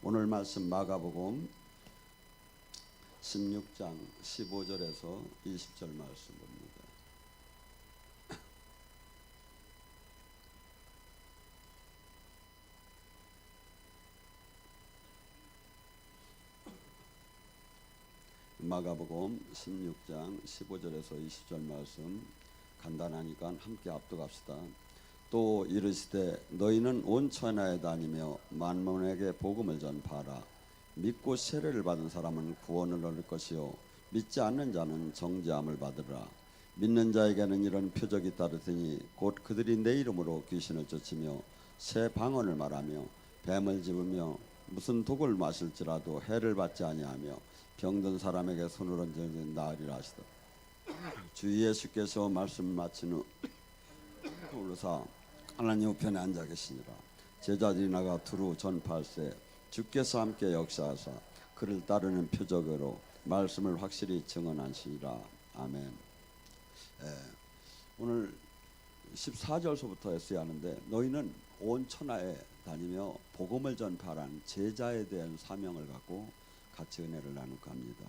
오늘 말씀 마가복음 16장 15절에서 20절 말씀 봅니다. 마가복음 16장 15절에서 20절 말씀 간단하니까 함께 압독합시다. 또 이르시되 너희는 온 천하에 다니며 만민에게 복음을 전파하라. 믿고 세례를 받은 사람은 구원을 얻을 것이요 믿지 않는 자는 정죄함을 받으라. 믿는 자에게는 이런 표적이 따르더니 곧 그들이 내 이름으로 귀신을 쫓으며 새 방언을 말하며 뱀을 집으며 무슨 독을 마실지라도 해를 받지 아니하며 병든 사람에게 손을 얹어 나으리라 하시더. 주 예수께서 말씀 마친 후 오르사 하나님 우편에 앉아 계시니라. 제자들이 나가 두루 전파할세 주께서 함께 역사하사 그를 따르는 표적으로 말씀을 확실히 증언하시니라. 아멘. 오늘 14절서부터 했어야 하는데 너희는 온 천하에 다니며 복음을 전파하라는 제자에 대한 사명을 갖고 같이 은혜를 나눌까 합니다.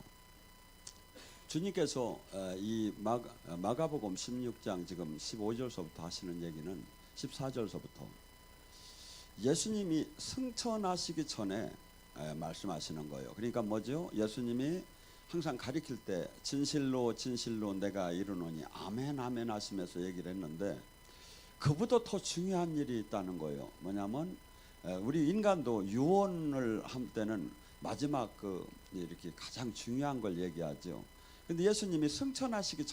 주님께서 이 마가복음 16장 지금 15절서부터 하시는 얘기는 14절서부터 예수님이 승천하시기 전에 말씀하시는 거예요. 그러니까 뭐죠? 예수님이 항상 가리킬 때 진실로 진실로 내가 이르노니 아멘 아멘 하시면서 얘기를 했는데 그보다 더 중요한 일이 있다는 거예요. 뭐냐면 우리 인간도 유언을 할 때는 마지막 이렇게 가장 중요한 걸 얘기하죠. 근데 예수님이 승천하시기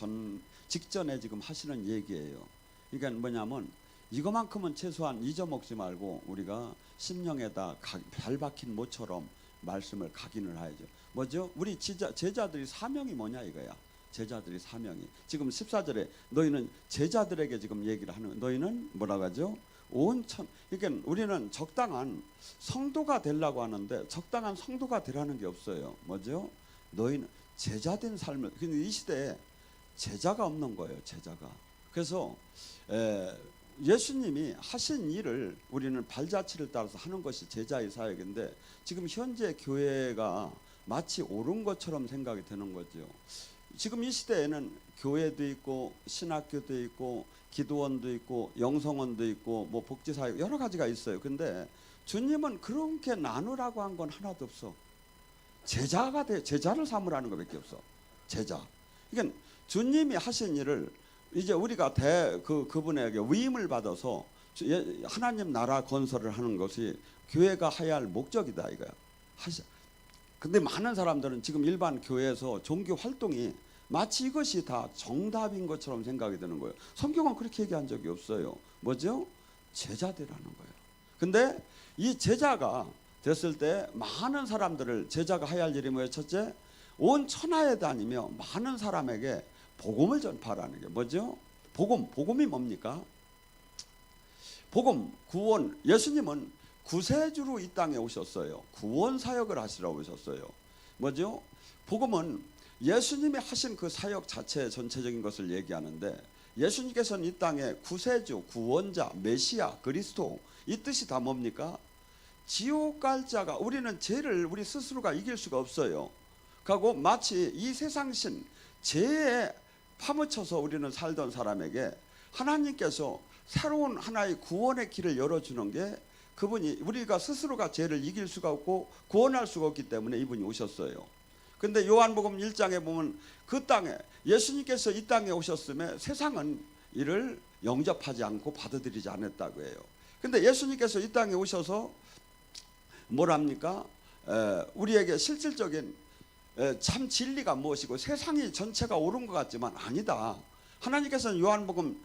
직전에 지금 하시는 얘기예요. 그러니까 뭐냐면 이거만큼은 최소한 잊어먹지 말고 우리가 심령에다 발 박힌 모처럼 말씀을 각인을 해야죠. 뭐죠? 우리 제자들이 사명이 뭐냐 이거야. 제자들이 사명이 지금 14절에 너희는 제자들에게 지금 얘기를 하는, 너희는 뭐라고 하죠? 그러니까 우리는 적당한 성도가 되려고 하는데 적당한 성도가 되라는 게 없어요. 뭐죠? 너희는 제자된 삶을, 근데 이 시대에 제자가 없는 거예요. 제자가. 그래서 예수님이 하신 일을 우리는 발자취를 따라서 하는 것이 제자의 사역인데 지금 현재 교회가 마치 옳은 것처럼 생각이 드는 거죠. 지금 이 시대에는 교회도 있고 신학교도 있고 기도원도 있고 영성원도 있고 뭐 복지사역 여러 가지가 있어요. 근데 주님은 그렇게 나누라고 한 건 하나도 없어. 제자를 삼으라는 것밖에 없어. 제자. 그러니까 주님이 하신 일을 이제 우리가 그분에게 위임을 받아서 하나님 나라 건설을 하는 것이 교회가 해야 할 목적이다 이거야. 근데 많은 사람들은 지금 일반 교회에서 종교 활동이 마치 이것이 다 정답인 것처럼 생각이 드는 거예요. 성경은 그렇게 얘기한 적이 없어요. 뭐죠? 제자되라는 거예요. 근데 이 제자가 됐을 때 많은 사람들을, 제자가 해야 할 일이 뭐예요? 첫째, 온 천하에 다니며 많은 사람에게 복음을 전파하라는 게 뭐죠? 복음이 뭡니까? 복음, 구원. 예수님은 구세주로 이 땅에 오셨어요. 구원 사역을 하시라고 오셨어요. 뭐죠? 복음은 예수님이 하신 그 사역 자체 전체적인 것을 얘기하는데 예수님께서는 이 땅에 구세주, 구원자, 메시아, 그리스도 이 뜻이 다 뭡니까? 지옥 갈 자가, 우리는 죄를 우리 스스로가 이길 수가 없어요. 그리고 마치 이 세상신 죄에 파묻혀서 우리는 살던 사람에게 하나님께서 새로운 하나의 구원의 길을 열어주는 게 그분이, 우리가 스스로가 죄를 이길 수가 없고 구원할 수가 없기 때문에 이분이 오셨어요. 근데 요한복음 1장에 보면 그 땅에 예수님께서 이 땅에 오셨음에 세상은 이를 영접하지 않고 받아들이지 않았다고 해요. 근데 예수님께서 이 땅에 오셔서 뭐랍니까? 우리에게 실질적인 참 진리가 무엇이고 세상이 전체가 옳은 것 같지만 아니다. 하나님께서는 요한복음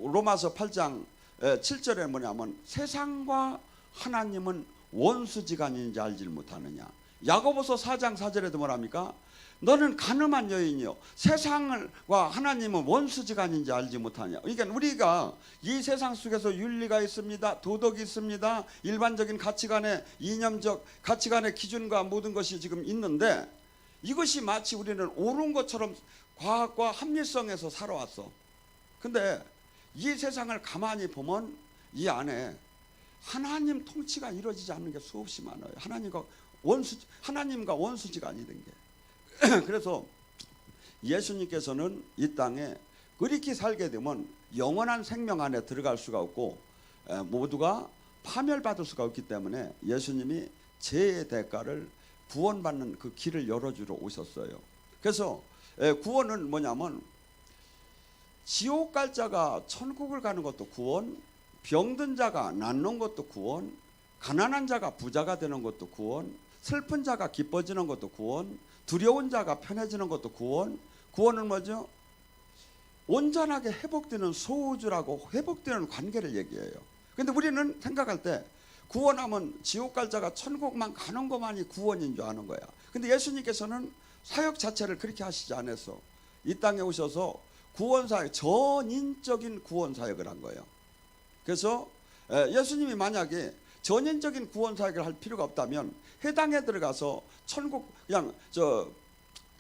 로마서 8장 7절에 뭐냐면 세상과 하나님은 원수지간인지 알지 못하느냐. 야고보서 4장 4절에도 뭐랍니까? 너는 가늠한 여인이요 세상과 하나님은 원수지간인지 알지 못하냐. 그러니까 우리가 이 세상 속에서 윤리가 있습니다. 도덕이 있습니다. 일반적인 가치관의 이념적 가치관의 기준과 모든 것이 지금 있는데 이것이 마치 우리는 옳은 것처럼 과학과 합리성에서 살아왔어. 근데 이 세상을 가만히 보면 이 안에 하나님 통치가 이루어지지 않는 게 수없이 많아요. 하나님과 원수지간이 된 게. 그래서 예수님께서는 이 땅에 그렇게 살게 되면 영원한 생명 안에 들어갈 수가 없고 모두가 파멸받을 수가 없기 때문에 예수님이 죄의 대가를 구원받는 그 길을 열어주러 오셨어요. 그래서 구원은 뭐냐면 지옥 갈 자가 천국을 가는 것도 구원, 병든 자가 낫는 것도 구원, 가난한 자가 부자가 되는 것도 구원, 슬픈 자가 기뻐지는 것도 구원, 두려운 자가 편해지는 것도 구원. 구원은 뭐죠? 온전하게 회복되는 소우주라고 회복되는 관계를 얘기해요. 근데 우리는 생각할 때 구원하면 지옥 갈 자가 천국만 가는 것만이 구원인 줄 아는 거야. 근데 예수님께서는 사역 자체를 그렇게 하시지 않았어. 이 땅에 오셔서 구원사역, 전인적인 구원사역을 한 거예요. 그래서 예수님이 만약에 전인적인 구원사역을 할 필요가 없다면 해당에 들어가서 천국 그냥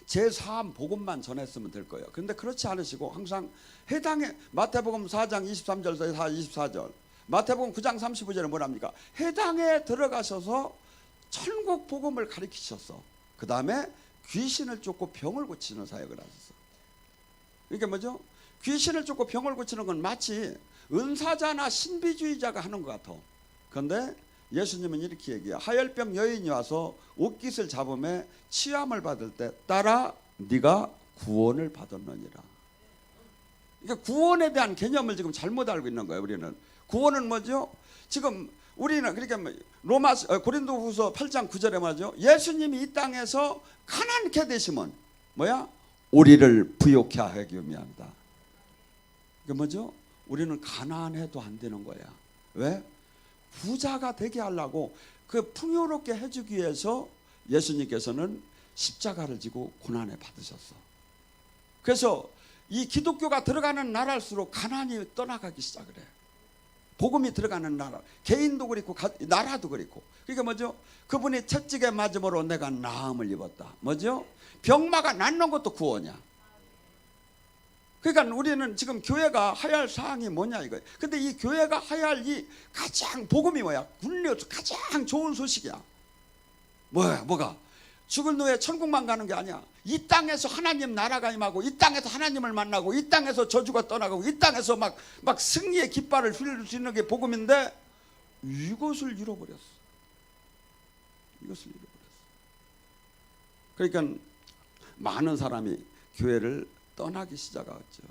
제4 복음만 전했으면 될 거예요. 그런데 그렇지 않으시고 항상 해당에 마태복음 4장 23절에서 24절, 마태복음 9장 35절에 뭐랍니까? 해당에 들어가셔서 천국 복음을 가르치셨어. 그 다음에 귀신을 쫓고 병을 고치는 사역을 하셨어. 이게 뭐죠? 귀신을 쫓고 병을 고치는 건 마치 은사자나 신비주의자가 하는 것 같아. 그런데 예수님은 이렇게 얘기해요. 하열병 여인이 와서 옷깃을 잡음에 치함을 받을 때 따라 네가 구원을 받았느니라. 그러니까 구원에 대한 개념을 지금 잘못 알고 있는 거예요. 우리는 구원은 뭐죠? 지금 우리는 그러니까 고린도후서 8장 9절에 말이죠. 예수님이 이 땅에서 가난케 되시면 뭐야? 우리를 부욕케 하기 위함이다. 이게 뭐죠? 우리는 가난해도 안 되는 거야. 왜? 부자가 되게 하려고 그 풍요롭게 해주기 위해서 예수님께서는 십자가를 지고 고난을 받으셨어. 그래서 이 기독교가 들어가는 나라일수록 가난이 떠나가기 시작을 해. 복음이 들어가는 나라, 개인도 그렇고 나라도 그렇고. 그러니까 뭐죠? 그분이 채찍에 맞음으로 내가 나음을 입었다. 뭐죠? 병마가 낫는 것도 구원이야. 그러니까 우리는 지금 교회가 해야 할 사항이 뭐냐 이거예요. 근데 이 교회가 해야 할 이 가장 복음이 뭐야? 굴려서 가장 좋은 소식이야. 뭐가? 죽은 후에 천국만 가는 게 아니야. 이 땅에서 하나님 나라가 임하고, 이 땅에서 하나님을 만나고, 이 땅에서 저주가 떠나고, 이 땅에서 막 승리의 깃발을 휘둘 수 있는 게 복음인데 이것을 잃어버렸어. 그러니까 많은 사람이 교회를 떠나기 시작하죠.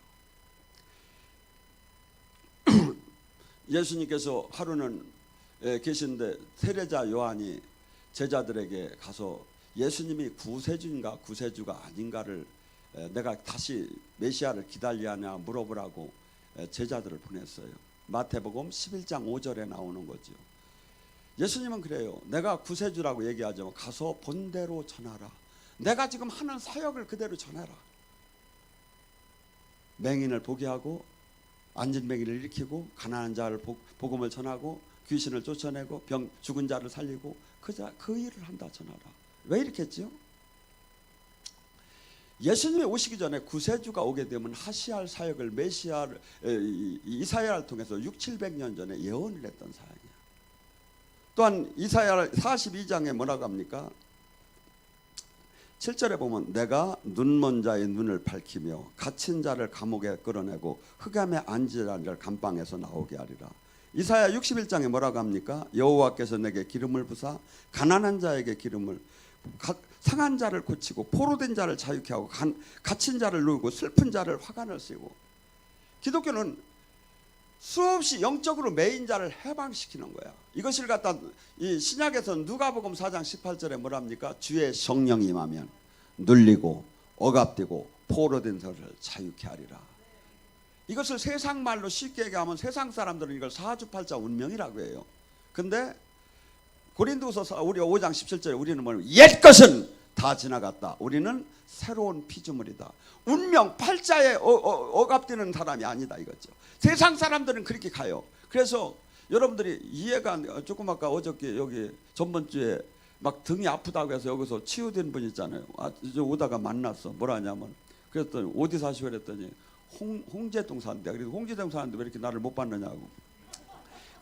예수님께서 하루는 계신데 세례자 요한이 제자들에게 가서 예수님이 구세주인가 구세주가 아닌가를 내가 다시 메시아를 기다리느냐 물어보라고 제자들을 보냈어요. 마태복음 11장 5절에 나오는 거죠. 예수님은 그래요. 내가 구세주라고 얘기하죠. 가서 본대로 전하라. 내가 지금 하는 사역을 그대로 전해라. 맹인을 보게 하고 앉은 맹인을 일으키고 가난한 자를 복음을 전하고 귀신을 쫓아내고 죽은 자를 살리고 그 일을 한다 전하라. 왜 이렇게 했죠? 예수님이 오시기 전에 구세주가 오게 되면 하시할 사역을 메시아를 이사야를 통해서 600~700년 전에 예언을 했던 사역이야. 또한 이사야 42장에 뭐라고 합니까? 7절에 보면 내가 눈먼 자의 눈을 밝히며 갇힌 자를 감옥에 끌어내고 흑암에 앉은 자를 감방에서 나오게 하리라. 이사야 61장에 뭐라고 합니까? 여호와께서 내게 기름을 부사 가난한 자에게 기름을, 상한 자를 고치고 포로된 자를 자유케 하고 갇힌 자를 누이고 슬픈 자를 화관을 씌우고. 기독교는 수없이 영적으로 매인 자를 해방시키는 거야. 이것을 갖다 이 신약에서 누가복음 4장 18절에 뭐랍니까? 주의 성령이 임하면 눌리고 억압되고 포로된 자를 자유케 하리라. 이것을 세상 말로 쉽게 얘기하면 세상 사람들은 이걸 사주팔자 운명이라고 해요. 근데 고린도후서 우리 5장 17절에 우리는 뭐냐면 옛것은 다 지나갔다. 우리는 새로운 피조물이다. 운명 팔자에 억압되는 사람이 아니다 이거죠. 세상 사람들은 그렇게 가요. 그래서 여러분들이 이해가 조금 아까 어저께 여기 전번주에 막 등이 아프다고 해서 여기서 치유된 분 있잖아요. 오다가 만났어. 뭐라 하냐면 그랬더니 어디 사시오 그랬더니 홍제동 사는데. 그래서 홍제동 사는데 왜 이렇게 나를 못 봤느냐고.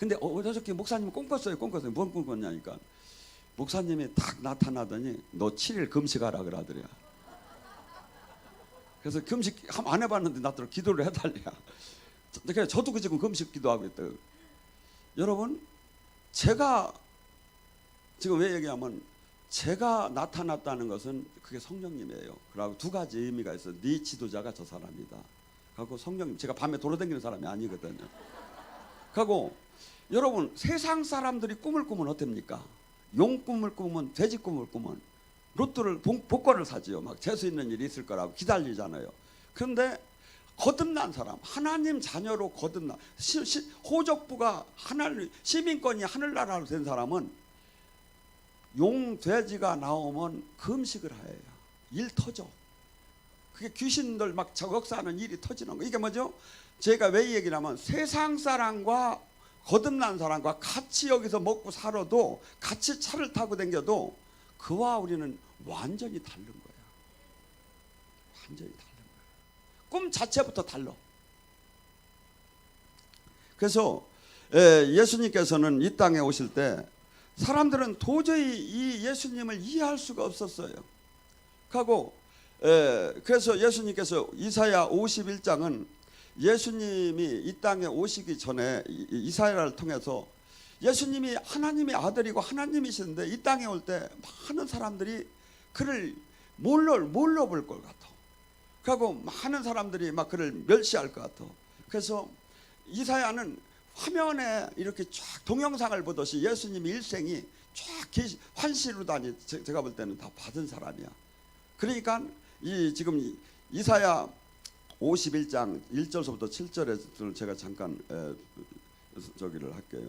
근데 어저께 목사님이 꿈꿨어요. 뭔 꿈꿨냐니까 목사님이 딱 나타나더니 너 7일 금식하라 그러더래요. 그래서 금식 안 해봤는데 나더러 기도를 해달래요. 그래서 저도 지금 금식 기도하고 있대요. 여러분, 제가 지금 왜 얘기하면 제가 나타났다는 것은 그게 성령님이에요. 그리고 두 가지 의미가 있어요. 네 지도자가 저 사람이다. 그리고 성령님, 제가 밤에 돌아다니는 사람이 아니거든요. 그리고 여러분, 세상 사람들이 꿈을 꾸면 어떻습니까? 용 꿈을 꾸면, 돼지 꿈을 꾸면 로또를 복권을 사지요. 막 재수 있는 일이 있을 거라고 기다리잖아요. 그런데 거듭난 사람, 하나님 자녀로 거듭난 호족부가 하늘, 시민권이 하늘나라로 된 사람은 용, 돼지가 나오면 금식을 해요. 일 터져. 그게 귀신들 막 저격사하는 일이 터지는 거. 이게 뭐죠? 제가 왜 얘기냐면 세상 사람과 거듭난 사람과 같이 여기서 먹고 살아도 같이 차를 타고 다녀도 그와 우리는 완전히 다른 거야. 완전히 다른 거야. 꿈 자체부터 달라. 그래서 예수님께서는 이 땅에 오실 때 사람들은 도저히 이 예수님을 이해할 수가 없었어요. 그래서 예수님께서 이사야 51장은 예수님이 이 땅에 오시기 전에 이사야를 통해서 예수님이 하나님의 아들이고 하나님이신데 이 땅에 올 때 많은 사람들이 그를 몰라 볼 것 같아. 그리고 많은 사람들이 막 그를 멸시할 것 같아. 그래서 이사야는 화면에 이렇게 쫙 동영상을 보듯이 예수님의 일생이 쫙 환시로 다니 제가 볼 때는 다 받은 사람이야. 그러니까 지금 이사야 51장 1절서부터 7절에 제가 잠깐 저기를 할게요.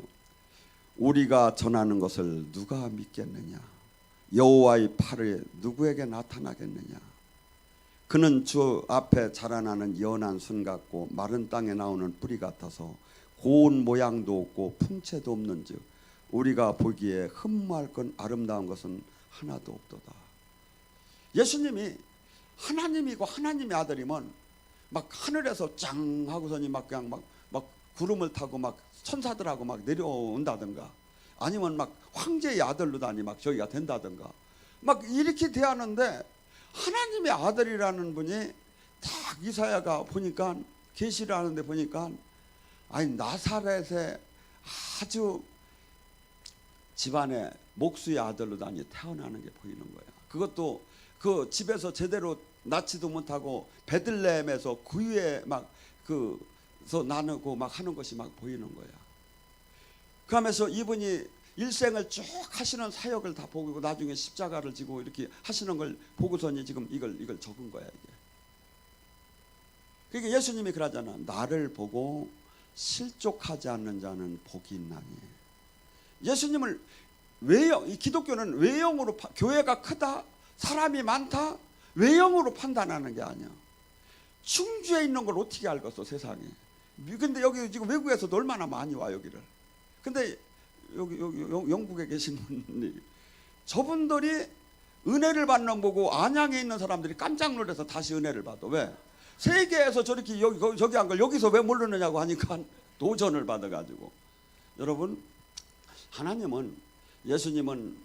우리가 전하는 것을 누가 믿겠느냐? 여호와의 팔을 누구에게 나타나겠느냐? 그는 주 앞에 자라나는 연한 순 같고 마른 땅에 나오는 뿌리 같아서 고운 모양도 없고 풍채도 없는즉 우리가 보기에 흠모할 건 아름다운 것은 하나도 없도다. 예수님이 하나님이고 하나님의 아들이면 막 하늘에서 짱 하고서니 막 그냥 막 구름을 타고 막 천사들하고 막 내려온다든가 아니면 막 황제의 아들로다니 막 저기가 된다든가 막 이렇게 대하는데 하나님의 아들이라는 분이 딱 이사야가 보니까 계시를 하는데 보니까 아니 나사렛에 아주 집안에 목수의 아들로다니 태어나는 게 보이는 거야. 그것도 그 집에서 제대로 낳지도 못하고 베들레헴에서 구유에 막 그서 나누고 막 하는 것이 막 보이는 거야. 그러면서 이분이 일생을 쭉 하시는 사역을 다 보고 나중에 십자가를 지고 이렇게 하시는 걸 보고서니 지금 이걸 적은 거야 이게. 그러니까 예수님이 그러잖아. 나를 보고 실족하지 않는 자는 복이 있나니. 예수님을 이 기독교는 외형으로 교회가 크다, 사람이 많다, 외형으로 판단하는 게 아니야. 충주에 있는 걸 어떻게 알겠어 세상에. 근데 여기 지금 외국에서도 얼마나 많이 와 여기를. 근데 여기 영국에 계신 분이 저분들이 은혜를 받는 보고 안양에 있는 사람들이 깜짝 놀라서 다시 은혜를 받아. 왜? 세계에서 저렇게 저기 한 걸 여기서 왜 모르느냐고 하니까 도전을 받아가지고. 여러분, 하나님은 예수님은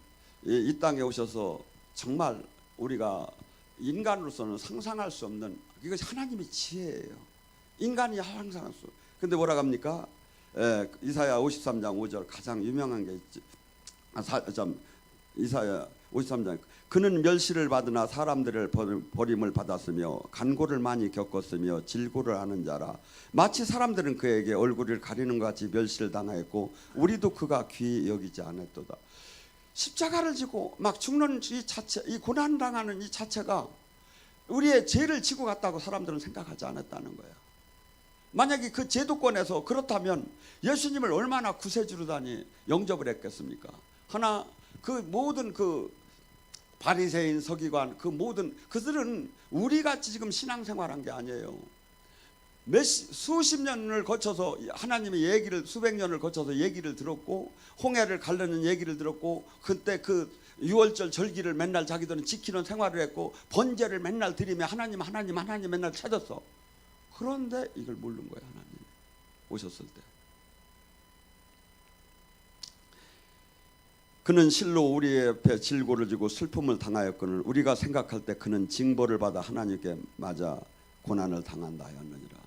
이 땅에 오셔서 정말 우리가 인간으로서는 상상할 수 없는 이것이 하나님의 지혜예요. 인간이 상상할 수. 근데 뭐라고 합니까? 이사야 53장 5절 가장 유명한 게 있지. 이사야 53장 그는 멸시를 받으나 사람들을 버림을 받았으며 간고를 많이 겪었으며 질고를 하는 자라. 마치 사람들은 그에게 얼굴을 가리는 것 같이 멸시를 당하였고 우리도 그가 귀히 여기지 않았도다. 십자가를 지고 막 죽는 이 자체, 이 고난당하는 이 자체가 우리의 죄를 지고 갔다고 사람들은 생각하지 않았다는 거야. 만약에 그 제도권에서 그렇다면 예수님을 얼마나 구세주로다니 영접을 했겠습니까? 하나 그 모든 그 바리새인 서기관 그 모든 그들은 우리 같이 지금 신앙생활한 게 아니에요. 수십 년을 거쳐서 하나님의 얘기를 수백 년을 거쳐서 얘기를 들었고 홍해를 가르는 얘기를 들었고 그때 그 유월절 절기를 맨날 자기들은 지키는 생활을 했고 번제를 맨날 드리며 하나님 맨날 찾았어. 그런데 이걸 모르는 거야. 하나님 오셨을 때. 그는 실로 우리의 앞에 질고를 지고 슬픔을 당하였거늘 우리가 생각할 때 그는 징벌을 받아 하나님께 맞아 고난을 당한다 하였느니라.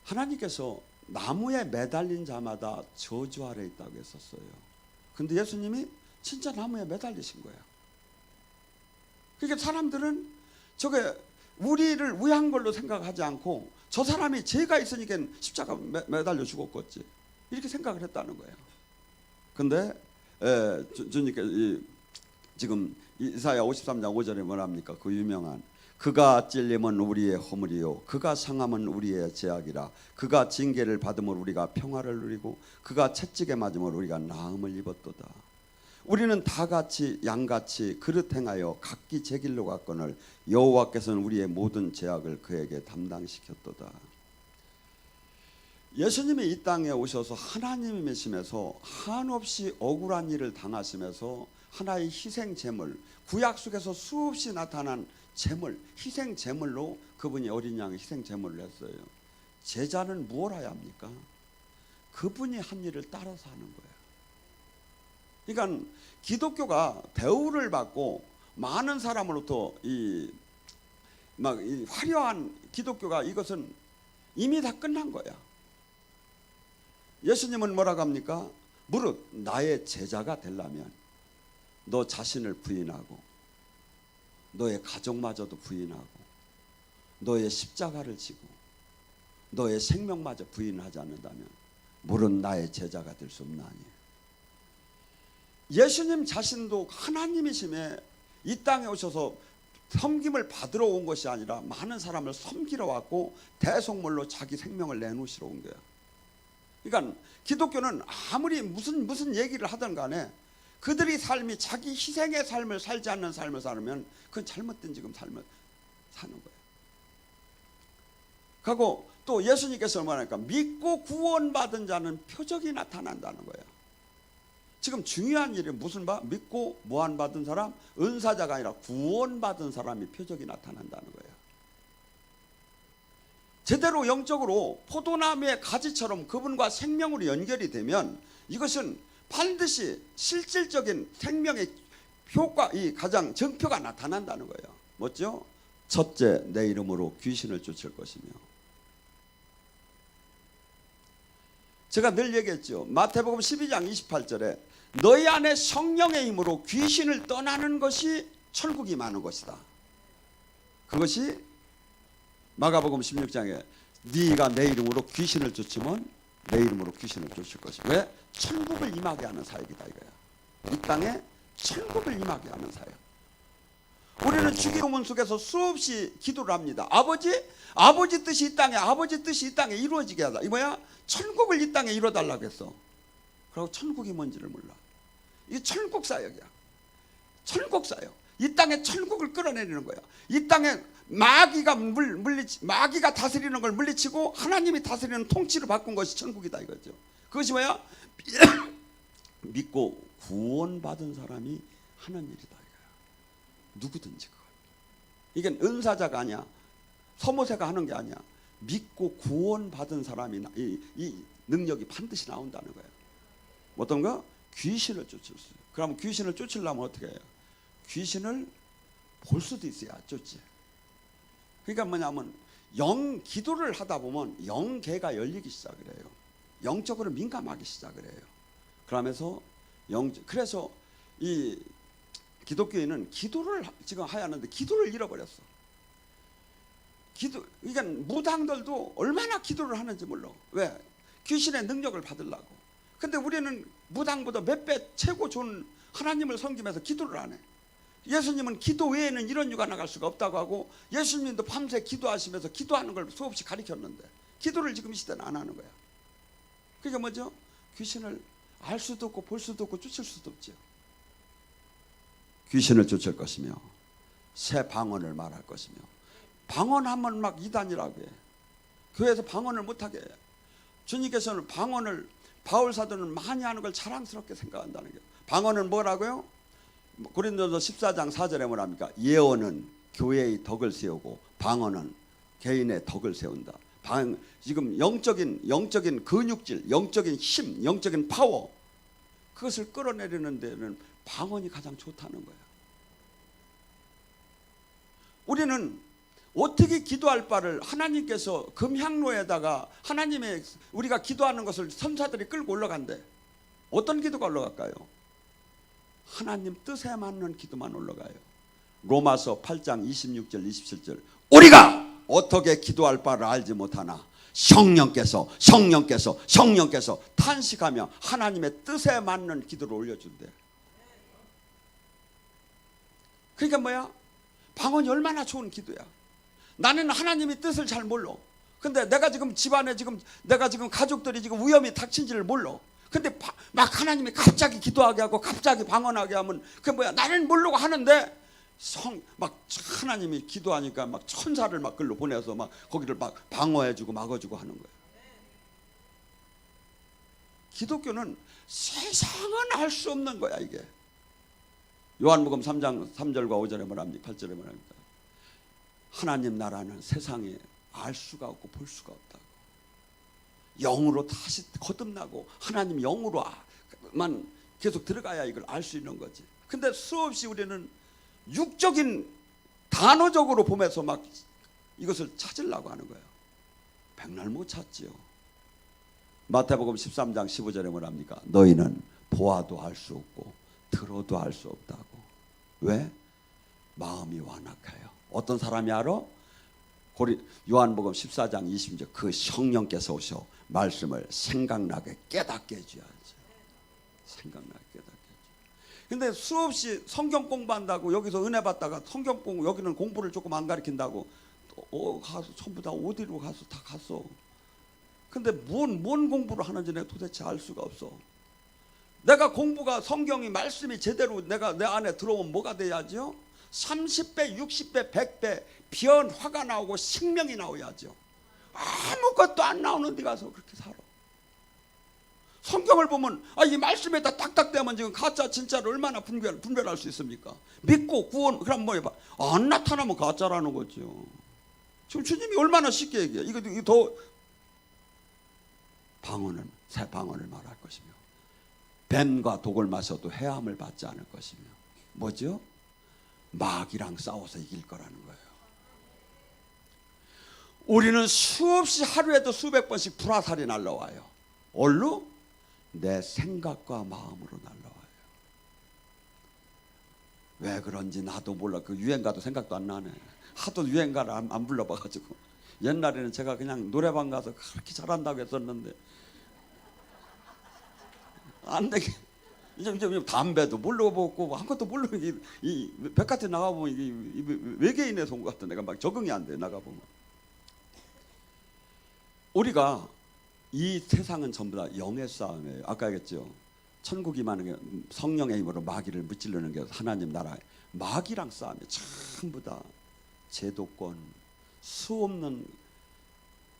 하나님께서 나무에 매달린 자마다 저주 아래 있다고 했었어요. 근데 예수님이 진짜 나무에 매달리신 거예요. 그러니까 사람들은 저게 우리를 위한 걸로 생각하지 않고 저 사람이 죄가 있으니까 십자가 매달려 죽었겠지 이렇게 생각을 했다는 거예요. 근데 주님께 지금 이사야 53장 5절에 뭐랍니까? 그 유명한 그가 찔림은 우리의 허물이요 그가 상함은 우리의 죄악이라 그가 징계를 받음으로 우리가 평화를 누리고 그가 채찍에 맞음으로 우리가 나음을 입었도다. 우리는 다 같이 양같이 그릇 행하여 각기 제 길로 갔거늘 여호와께서는 우리의 모든 죄악을 그에게 담당시켰도다. 예수님이 이 땅에 오셔서 하나님이심에서 한없이 억울한 일을 당하시면서 하나의 희생 제물, 구약 속에서 수없이 나타난 제물, 희생 제물로 그분이 어린 양의 희생 제물을 했어요. 제자는 무엇 해야 합니까? 그분이 한 일을 따라서 하는 거예요. 그러니까 기독교가 대우를 받고 많은 사람으로부터 이 화려한 기독교가 이것은 이미 다 끝난 거야. 예수님은 뭐라고 합니까? 무릇 나의 제자가 되려면 너 자신을 부인하고 너의 가족마저도 부인하고 너의 십자가를 지고 너의 생명마저 부인하지 않는다면 무릇 나의 제자가 될 수 없나니. 예수님 자신도 하나님이심에 이 땅에 오셔서 섬김을 받으러 온 것이 아니라 많은 사람을 섬기러 왔고 대속물로 자기 생명을 내놓으시러 온 거야. 그러니까 기독교는 아무리 무슨 얘기를 하든 간에 그들이 삶이 자기 희생의 삶을 살지 않는 삶을 살면 그건 잘못된 지금 삶을 사는 거예요. 그리고 또 예수님께서 뭐랄까 믿고 구원받은 자는 표적이 나타난다는 거예요. 지금 중요한 일이 무슨 믿고 무한받은 사람, 은사자가 아니라 구원받은 사람이 표적이 나타난다는 거예요. 제대로 영적으로 포도나무의 가지처럼 그분과 생명으로 연결이 되면 이것은 반드시 실질적인 생명의 효과, 이 가장 정표가 나타난다는 거예요. 뭐죠? 첫째, 내 이름으로 귀신을 쫓을 것이며. 제가 늘 얘기했죠. 마태복음 12장 28절에 너희 안에 성령의 힘으로 귀신을 떠나는 것이 천국이 많은 것이다. 그것이 마가복음 16장에 네가 내 이름으로 귀신을 쫓으면 내 이름으로 귀신을 쫓을 것이다. 왜? 천국을 임하게 하는 사역이다 이거야. 이 땅에 천국을 임하게 하는 사역. 우리는 주기도문 속에서 수없이 기도를 합니다. 아버지 뜻이 이 땅에, 아버지 뜻이 이 땅에 이루어지게 하다. 이 뭐야? 천국을 이 땅에 이루어달라고 했어. 그리고 천국이 뭔지를 몰라. 이게 천국 사역이야. 천국 사역. 이 땅에 천국을 끌어내리는 거야. 이 땅에 마귀가 다스리는 걸 물리치고 하나님이 다스리는 통치를 바꾼 것이 천국이다 이거죠. 그것이 뭐야? 믿고 구원받은 사람이 하는 일이다 이거야. 누구든지 그거. 이게 은사자가 아니야. 서모세가 하는 게 아니야. 믿고 구원받은 사람이 이 능력이 반드시 나온다는 거예요. 어떤 거? 귀신을 쫓을 수 있어요. 그럼 귀신을 쫓으려면 어떻게 해요? 귀신을 볼 수도 있어야 쫓지. 그러니까 뭐냐면 기도를 하다 보면 영계가 열리기 시작을 해요. 영적으로 민감하기 시작을 해요. 그러면서 그래서 이 기독교인은 기도를 지금 해야 하는데 기도를 잃어버렸어. 그러니까 무당들도 얼마나 기도를 하는지 몰라. 왜? 귀신의 능력을 받으려고. 근데 우리는 무당보다 몇 배 최고 좋은 하나님을 섬기면서 기도를 안 해. 예수님은 기도 외에는 이런 유가 나갈 수가 없다고 하고 예수님도 밤새 기도하시면서 기도하는 걸 수없이 가르쳤는데 기도를 지금 이 시대는 안 하는 거야. 그게 뭐죠? 귀신을 알 수도 없고 볼 수도 없고 쫓을 수도 없죠. 귀신을 쫓을 것이며 새 방언을 말할 것이며. 방언하면 막 이단이라고 해. 교회에서 방언을 못하게 해. 주님께서는 방언을 바울 사도는 많이 하는 걸 자랑스럽게 생각한다는 거예요. 방언은 뭐라고요? 고린도서 14장 4절에 뭐랍니까? 예언은 교회의 덕을 세우고 방언은 개인의 덕을 세운다. 지금 영적인 근육질, 영적인 힘, 영적인 파워, 그것을 끌어내리는 데는 방언이 가장 좋다는 거야. 우리는 어떻게 기도할 바를 하나님께서 금향로에다가 하나님의 우리가 기도하는 것을 천사들이 끌고 올라간대. 어떤 기도가 올라갈까요? 하나님 뜻에 맞는 기도만 올라가요. 로마서 8장 26절 27절 우리가 어떻게 기도할 바를 알지 못하나 성령께서 탄식하며 하나님의 뜻에 맞는 기도를 올려준대. 그러니까 뭐야? 방언이 얼마나 좋은 기도야. 나는 하나님의 뜻을 잘 몰라. 근데 내가 지금 집안에 내가 지금 가족들이 지금 위험이 닥친지를 몰라. 근데 막 하나님이 갑자기 기도하게 하고 갑자기 방언하게 하면 그게 뭐야? 나는 모르고 하는데 막 하나님이 기도하니까 막 천사를 막 글로 보내서 막 거기를 막 방어해주고 막아주고 하는 거예요. 기독교는 세상은 알 수 없는 거야 이게. 요한복음 3장 3절과 5절에 뭐랍니까? 8절에 뭐랍니까? 하나님 나라는 세상에 알 수가 없고 볼 수가 없다고. 영으로 다시 거듭나고 하나님 영으로만 계속 들어가야 이걸 알 수 있는 거지. 근데 수없이 우리는 육적인 단어적으로 보면서 막 이것을 찾으려고 하는 거예요. 백날 못 찾지요. 마태복음 13장 15절에 뭐랍니까? 너희는 보아도 알 수 없고 들어도 알 수 없다고. 왜? 마음이 완악해요. 어떤 사람이 알아? 요한복음 14장 20절 그 성령께서 오셔 말씀을 생각나게 깨닫게 해줘야지. 생각나게 깨닫게 해줘. 근데 수없이 성경 공부한다고 여기서 은혜 받다가 성경 공부 여기는 공부를 조금 안 가르친다고 가서 전부 다 어디로 가서 다 갔어. 근데 뭔 공부를 하는지 내가 도대체 알 수가 없어. 내가 공부가 성경이 말씀이 제대로 내가 내 안에 들어오면 뭐가 돼야죠? 30배, 60배, 100배 변화가 나오고 생명이 나와야죠. 아무것도 안 나오는 데 가서 그렇게 살아. 성경을 보면 이 말씀에다 딱딱대면 지금 가짜 진짜를 얼마나 분별할 수 있습니까? 믿고 구원 그럼 뭐해 봐. 안 나타나면 가짜라는 거죠. 지금 주님이 얼마나 쉽게 얘기해. 이거 더 새 방언을 말할 것이며 뱀과 독을 마셔도 해함을 받지 않을 것이며 뭐죠? 마귀랑 싸워서 이길 거라는 거예요. 우리는 수없이 하루에도 수백 번씩 불화살이 날라와요. 얼로? 내 생각과 마음으로 날라와요. 왜 그런지 나도 몰라. 그 유행가도 생각도 안 나네. 하도 유행가를 안 불러봐가지고. 옛날에는 제가 그냥 노래방 가서 그렇게 잘한다고 했었는데 안 되게 이제 담배도 모르고 한 것도 모르고 이 백화점 나가보면 이게 외계인의 손 같아. 내가 막 적응이 안 돼. 나가보면 우리가 이 세상은 전부 다 영의 싸움이에요. 아까 얘기했죠. 천국이 많은 게 성령의 힘으로 마귀를 무찌르는 게 하나님 나라. 마귀랑 싸움이 전부 다 제도권, 수 없는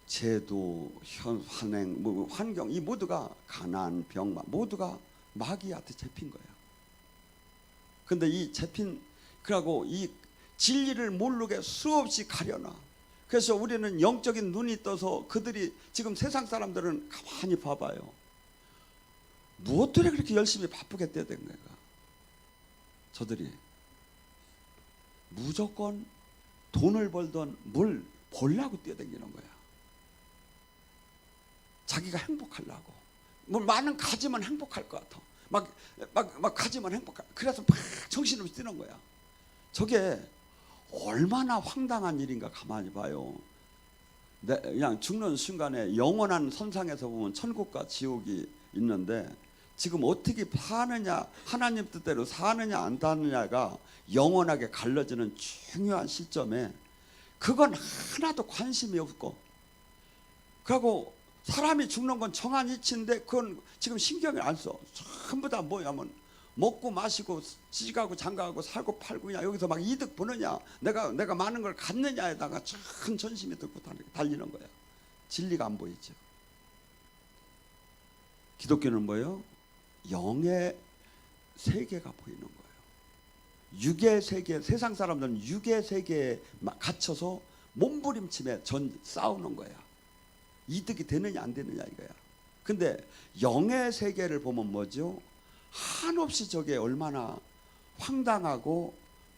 제도, 환행, 환경 이 모두가 가난, 병만 모두가 마귀한테 잡힌 거야. 근데 이 잡힌 그러고 이 진리를 모르게 수없이 가려놔. 그래서 우리는 영적인 눈이 떠서 그들이 지금 세상 사람들은 가만히 봐봐요. 무엇들에 그렇게 열심히 바쁘게 떼댄 거야. 저들이 무조건 돈을 벌던 뭘 벌라고 뛰어다니는 거야. 자기가 행복하려고. 뭐 많은 가지면 행복할 것 같아. 막 가지면 행복할. 그래서 막 정신없이 뛰는 거야. 저게 얼마나 황당한 일인가 가만히 봐요. 그냥 죽는 순간에 영원한 선상에서 보면 천국과 지옥이 있는데 지금 어떻게 사느냐, 하나님 뜻대로 사느냐 안 사느냐가 영원하게 갈라지는 중요한 시점에 그건 하나도 관심이 없고, 그리고 사람이 죽는 건 정한 이치인데 그건 지금 신경을 안 써. 전부 다 뭐냐면 먹고 마시고 지가고 장가하고 살고 팔고 그냥 여기서 막 이득 보느냐, 내가 많은 걸 갖느냐에다가 전 전심이 들고 달리는 거야. 진리가 안 보이죠. 기독교는 뭐예요? 영의 세계가 보이는 거예요. 육의 세계, 세상 사람들은 육의 세계에 갇혀서 몸부림침에 싸우는 거야. 이득이 되느냐 안 되느냐 이거야. 근데 영의 세계를 보면 뭐죠? 한없이 저게 얼마나 황당하고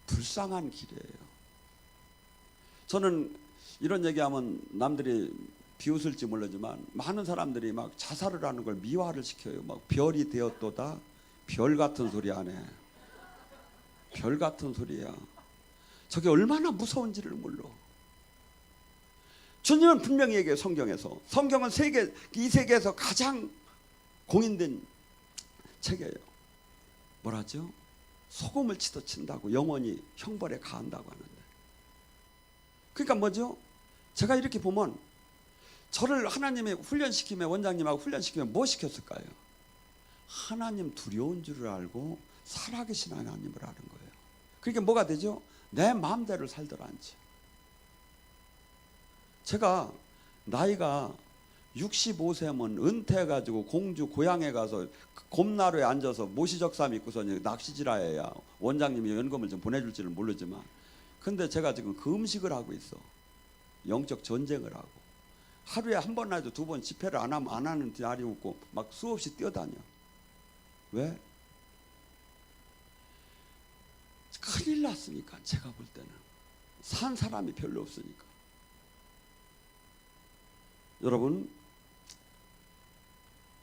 불쌍한 길이에요. 저는 이런 얘기하면 남들이 비웃을지 모르지만 많은 사람들이 막 자살을 하는 걸 미화를 시켜요. 막 별이 되었도다. 별 같은 소리 안 해. 별 같은 소리야. 저게 얼마나 무서운지를 몰라. 주님은 분명히 얘기해요. 성경에서. 성경은 이 세계에서 가장 공인된 책이에요. 뭐라죠? 소금을 치도 친다고 영원히 형벌에 가한다고 하는데. 그러니까 뭐죠? 제가 이렇게 보면 저를 하나님이 훈련시키며 원장님하고 훈련시키며 뭐 시켰을까요? 하나님 두려운 줄을 알고 살아계신 하나님을 아는 거예요. 그러니까 뭐가 되죠? 내 마음대로 살더란지. 제가 나이가 65세면 은퇴해가지고 공주 고향에 가서 곰나루에 앉아서 모시적삼 입고서 낚시질해야 원장님이 연금을 좀 보내줄지는 모르지만, 근데 제가 지금 금식을 하고 있어. 영적 전쟁을 하고. 하루에 한 번이라도 두 번 집회를 안 하면 안 하는 날이 없고 막 수없이 뛰어다녀. 왜? 큰일 났으니까. 제가 볼 때는 산 사람이 별로 없으니까. 여러분,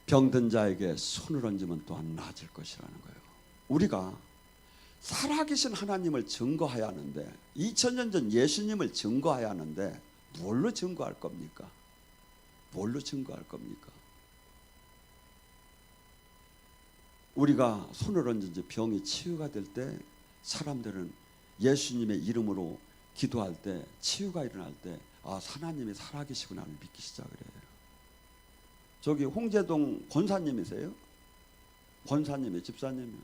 병든 자에게 손을 얹으면 또한 나아질 것이라는 거예요. 우리가 살아계신 하나님을 증거해야 하는데, 2000년 전 예수님을 증거해야 하는데 뭘로 증거할 겁니까? 뭘로 증거할 겁니까? 우리가 손을 얹은 병이 치유가 될 때 사람들은 예수님의 이름으로 기도할 때, 치유가 일어날 때, 아, 하나님이 살아계시구나를 믿기 시작을 해요. 저기 홍제동 권사님이세요? 권사님이 집사님이요.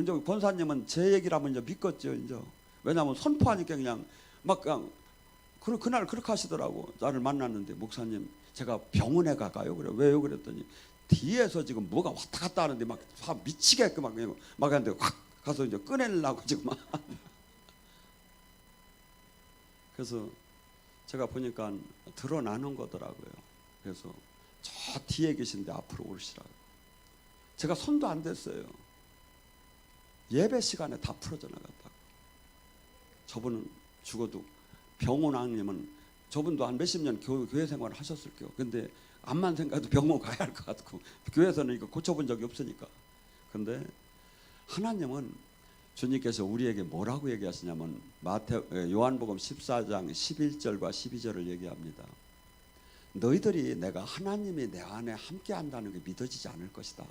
이제 권사님은 제 얘기를 하면 이제 믿겠죠. 이제 왜냐하면 선포하니까 그냥 막 그냥 그날 그렇게 하시더라고. 나를 만났는데, 목사님 제가 병원에 가요. 그래. 왜요? 그랬더니 뒤에서 지금 뭐가 왔다 갔다 하는데 막 미치게끔 막 하는데 확 가서 이제 꺼내려고 지금 막. 그래서 제가 보니까 드러나는 거더라고요. 그래서 저 뒤에 계신데 앞으로 오시라고. 제가 손도 안 댔어요. 예배 시간에 다 풀어져 나갔다고. 저분은 죽어도, 병원왕님은 저분도 한 몇십 년 교회 생활을 하셨을 거예요. 근데 암만 생각해도 병원 가야 할 것 같고, 교회에서는 이거 고쳐본 적이 없으니까. 근데 하나님은, 주님께서 우리에게 뭐라고 얘기하시냐면 요한복음 14장 11절과 12절을 얘기합니다. 너희들이 내가 하나님이 내 안에 함께 한다는 게 믿어지지 않을 것이다.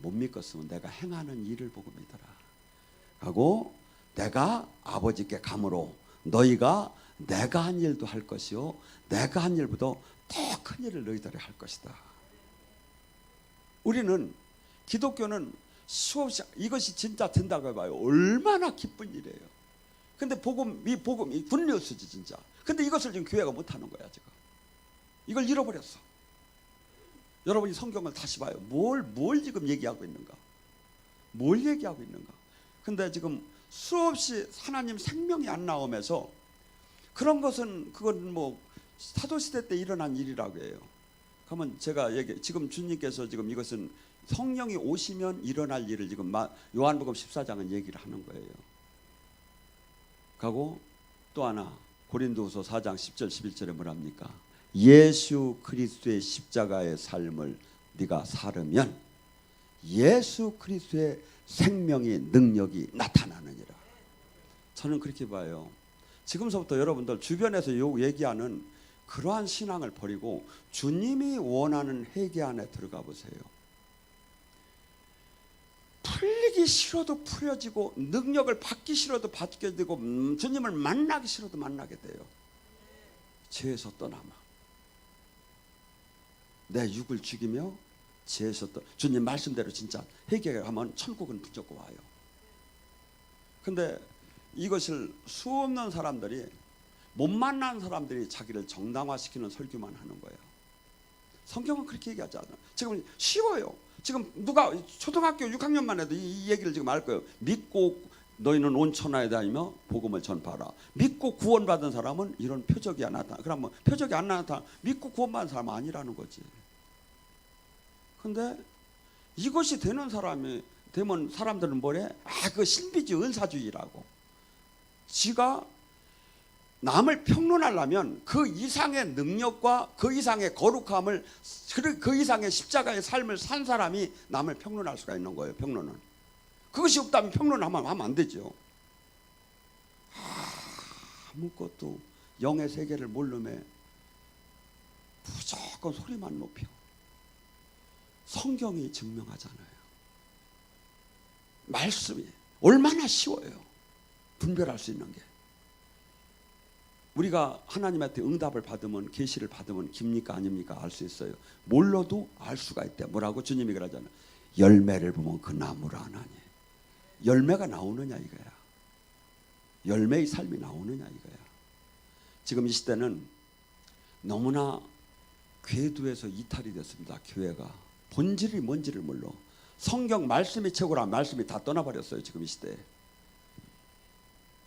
못 믿겠으면 내가 행하는 일을 보고 믿어라 하고, 내가 아버지께 감으로 너희가 내가 한 일도 할 것이요 내가 한 일보다 더 큰 일을 너희들이 할 것이다. 우리는, 기독교는 수없이, 이것이 진짜 된다고 해봐요. 얼마나 기쁜 일이에요. 근데 복음이 굿뉴스지 진짜. 근데 이것을 지금 교회가 못하는 거야. 지금 이걸 잃어버렸어. 여러분이 성경을 다시 봐요. 뭘 지금 얘기하고 있는가? 뭘 얘기하고 있는가? 근데 지금 수없이 하나님 생명이 안 나오면서, 그런 것은 그건 뭐 사도시대 때 일어난 일이라고 해요. 그러면 제가 지금 주님께서 지금 이것은 성령이 오시면 일어날 일을 지금 요한복음 14장은 얘기를 하는 거예요. 가고 또 하나, 고린도후서 4장 10절 11절에 뭐랍니까? 예수 그리스도의 십자가의 삶을 네가 살으면 예수 그리스도의 생명의 능력이 나타나느니라. 저는 그렇게 봐요. 지금서부터 여러분들 주변에서 얘기하는 그러한 신앙을 버리고 주님이 원하는 회개 안에 들어가 보세요. 풀리기 싫어도 풀려지고, 능력을 받기 싫어도 받게 되고, 주님을 만나기 싫어도 만나게 돼요. 죄에서 떠나마. 내 육을 죽이며 죄에서 주님 말씀대로 진짜 회개하면 천국은 무조건 와요. 근데 이것을 수없는 사람들이, 못 만난 사람들이 자기를 정당화시키는 설교만 하는 거예요. 성경은 그렇게 얘기하지 않아요. 지금 쉬워요. 지금 누가 초등학교 6학년만 해도 이 얘기를 지금 알 거예요. 믿고 너희는 온 천하에 다니며 복음을 전파하라. 믿고 구원받은 사람은 이런 표적이 안 나타나. 그러면 표적이 안 나타나, 믿고 구원받은 사람은 아니라는 거지. 근데 이것이 되는 사람이 되면 사람들은 뭐래? 그 신비주의 은사주의라고. 지가 남을 평론하려면 그 이상의 능력과 그 이상의 거룩함을, 그 이상의 십자가의 삶을 산 사람이 남을 평론할 수가 있는 거예요. 평론은. 그것이 없다면 평론하면 하면 안 되죠. 아무것도 영의 세계를 모르매 무조건 소리만 높여. 성경이 증명하잖아요. 말씀이 얼마나 쉬워요. 분별할 수 있는 게. 우리가 하나님한테 응답을 받으면, 계시를 받으면 깁니까 아닙니까 알 수 있어요. 몰라도 알 수가 있대. 뭐라고? 주님이 그러잖아요. 열매를 보면 그 나무를 아나니. 열매가 나오느냐 이거야. 열매의 삶이 나오느냐 이거야. 지금 이 시대는 너무나 궤도에서 이탈이 됐습니다. 교회가 본질이 뭔지를 몰라. 성경 말씀이 최고라 말씀이 다 떠나버렸어요. 지금 이 시대에.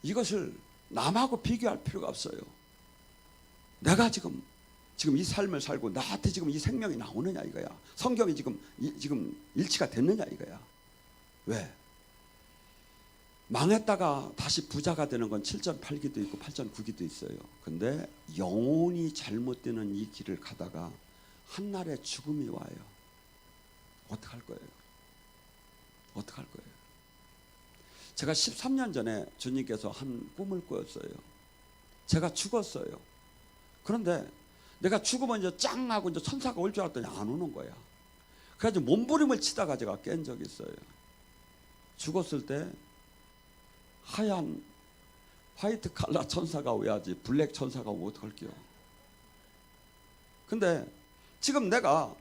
이것을 남하고 비교할 필요가 없어요. 내가 지금 이 삶을 살고 나한테 지금 이 생명이 나오느냐 이거야. 성경이 지금 일치가 됐느냐 이거야. 왜? 망했다가 다시 부자가 되는 건 7전 8기도 있고 8전 9기도 있어요. 근데 영혼이 잘못되는 이 길을 가다가 한날에 죽음이 와요. 어떡할 거예요? 어떡할 거예요? 제가 13년 전에 주님께서 한 꿈을 꾸었어요. 제가 죽었어요. 그런데 내가 죽으면 이제 짱 하고 이제 천사가 올 줄 알았더니 안 오는 거야. 그래서 몸부림을 치다가 제가 깬 적이 있어요. 죽었을 때 하얀 화이트 칼라 천사가 오야지 블랙 천사가 오면 어떡할게요. 근데 지금 내가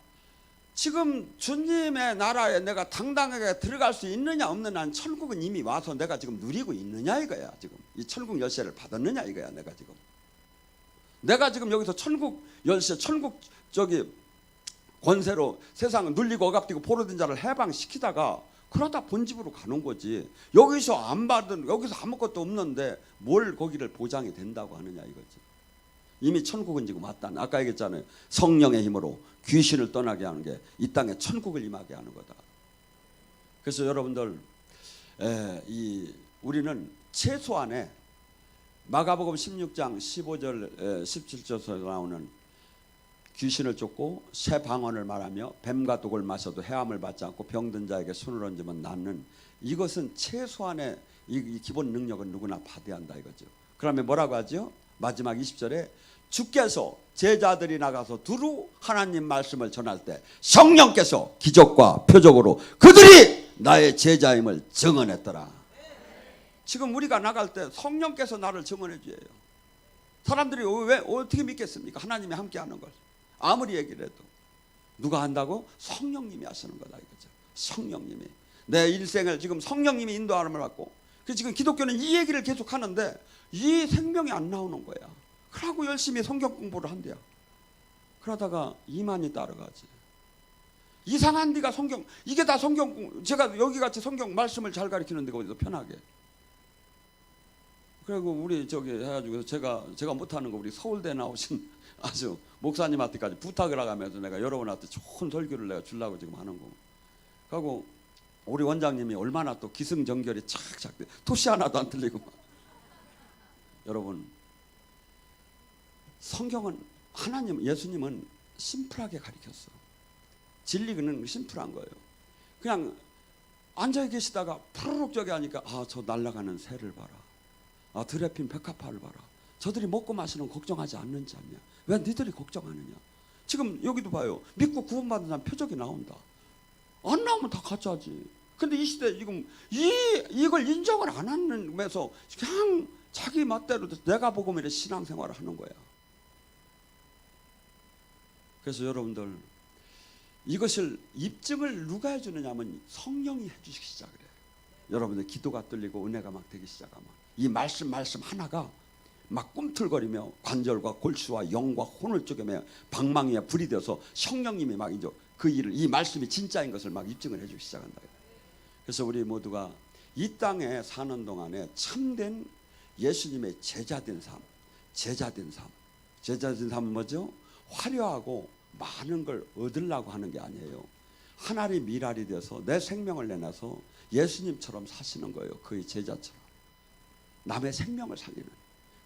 지금 주님의 나라에 내가 당당하게 들어갈 수 있느냐 없느냐, 천국은 이미 와서 내가 지금 누리고 있느냐 이거야. 지금 이 천국 열쇠를 받았느냐 이거야. 내가 지금 여기서 천국 열쇠, 천국 권세로 세상을 눌리고 억압되고 포로된 자를 해방시키다가 그러다 본집으로 가는 거지. 여기서 안 받은, 여기서 아무것도 없는데 뭘 거기를 보장이 된다고 하느냐 이거지. 이미 천국은 지금 왔다. 아까 얘기했잖아요. 성령의 힘으로 귀신을 떠나게 하는 게 이 땅에 천국을 임하게 하는 거다. 그래서 여러분들, 우리는 최소한의 마가복음 16장 15절 17절에서 나오는 귀신을 쫓고 새 방언을 말하며 뱀과 독을 마셔도 해함을 받지 않고 병든 자에게 손을 얹으면 낫는, 이것은 최소한의 이 기본 능력은 누구나 받아야 한다 이거죠. 그러면 뭐라고 하죠? 마지막 20절에 주께서 제자들이 나가서 두루 하나님 말씀을 전할 때 성령께서 기적과 표적으로 그들이 나의 제자임을 증언했더라. 지금 우리가 나갈 때 성령께서 나를 증언해 줘요. 사람들이 왜 어떻게 믿겠습니까? 하나님이 함께하는 걸. 아무리 얘기를 해도. 누가 한다고? 성령님이 하시는 거다 이거죠. 성령님이 내 일생을 지금 성령님이 인도함을 받고, 그래서 지금 기독교는 이 얘기를 계속 하는데 이 생명이 안 나오는 거야. 그러고 열심히 성경 공부를 한대요. 그러다가 이만이 따라가지. 이상한 데가 성경, 이게 다 성경, 제가 여기같이 성경 말씀을 잘 가르치는 데가 어디서 편하게. 그리고 우리 해가지고 제가 못하는 거 우리 서울대 나오신 아주 목사님한테까지 부탁을 하면서 내가 여러분한테 좋은 설교를 내가 주려고 지금 하는 거. 그리고 우리 원장님이 얼마나 또 기승전결이 착착 돼. 토시 하나도 안 틀리고. 여러분, 성경은 하나님, 예수님은 심플하게 가르쳤어. 진리는 심플한 거예요. 그냥 앉아 계시다가 푸르륵 저기 하니까 저 날아가는 새를 봐라. 들에 핀 백합화를 봐라. 저들이 먹고 마시는 걱정하지 않는지 않냐. 왜 니들이 걱정하느냐. 지금 여기도 봐요. 믿고 구원받은 사람 표적이 나온다. 안 나오면 다 가짜지. 근데 이 시대에 지금 이걸 인정을 안 하면서 그냥 자기 맛대로 내가 복음이래 신앙생활을 하는 거야. 그래서 여러분들, 이것을 입증을 누가 해주느냐 하면 성령이 해주시기 시작을 해요. 여러분들 기도가 뚫리고 은혜가 막 되기 시작하면 이 말씀 하나가 막 꿈틀거리며 관절과 골수와 영과 혼을 쪼개며 방망이에 불이 되어서 성령님이 막 이제 그 일을, 이 말씀이 진짜인 것을 막 입증을 해주기 시작한다. 그래서 우리 모두가 이 땅에 사는 동안에 참된 예수님의 제자된 삶은 뭐죠? 화려하고 많은 걸 얻으려고 하는 게 아니에요. 한 알이 밀알이 돼서 내 생명을 내놔서 예수님처럼 사시는 거예요. 그의 제자처럼 남의 생명을 살리는.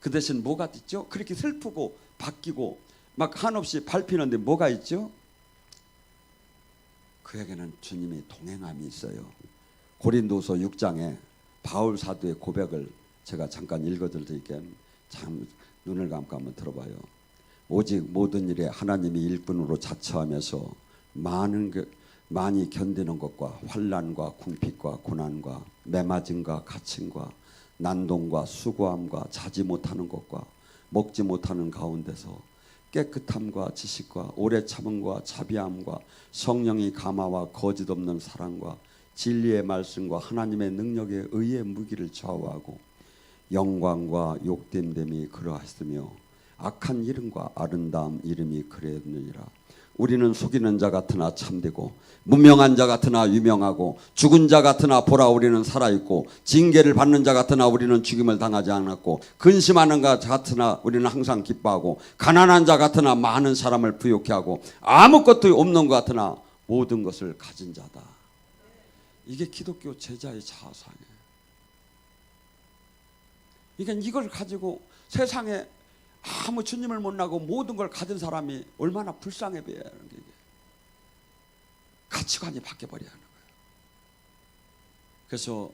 그 대신 뭐가 있죠? 그렇게 슬프고 바뀌고 막 한없이 밟히는데 뭐가 있죠? 그에게는 주님의 동행함이 있어요. 고린도서 6장에 바울 사도의 고백을 제가 잠깐 읽어드릴게요. 참 눈을 감고 한번 들어봐요. 오직 모든 일에 하나님이 일꾼으로 자처하면서 많이 견디는 것과 환난과 궁핍과 고난과 매맞음과 갇힘과 난동과 수고함과 자지 못하는 것과 먹지 못하는 가운데서 깨끗함과 지식과 오래 참음과 자비함과 성령의 감화와 거짓 없는 사랑과 진리의 말씀과 하나님의 능력에 의의 무기를 좌우하고 영광과 욕됨됨이 그러하였으며 악한 이름과 아름다운 이름이 그랬느니라. 우리는 속이는 자 같으나 참되고 무명한 자 같으나 유명하고 죽은 자 같으나 보라 우리는 살아있고 징계를 받는 자 같으나 우리는 죽임을 당하지 않았고 근심하는 자 같으나 우리는 항상 기뻐하고 가난한 자 같으나 많은 사람을 부욕해 하고 아무것도 없는 것 같으나 모든 것을 가진 자다. 이게 기독교 제자의 자아상이에요. 그러니까 이걸 가지고 세상에 아무 주님을 못 나고 모든 걸 가진 사람이 얼마나 불쌍해 보여야 하는 게 가치관이 바뀌어버려야 하는 거예요. 그래서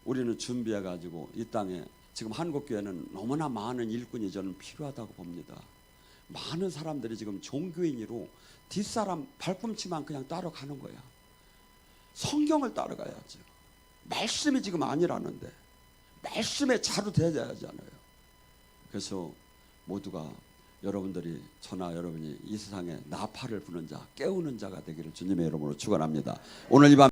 우리는 준비해 가지고 이 땅에 지금 한국교회는 너무나 많은 일꾼이 저는 필요하다고 봅니다. 많은 사람들이 지금 종교인으로 뒷사람 발꿈치만 그냥 따라가는 거야. 성경을 따라가야죠. 말씀이 지금 아니라는데 말씀에 자루 대야 하잖아요. 그래서 모두가 여러분들이 저나 여러분이 이 세상에 나팔을 부는 자 깨우는 자가 되기를 주님의 이름으로 축원합니다. 오늘 이 밤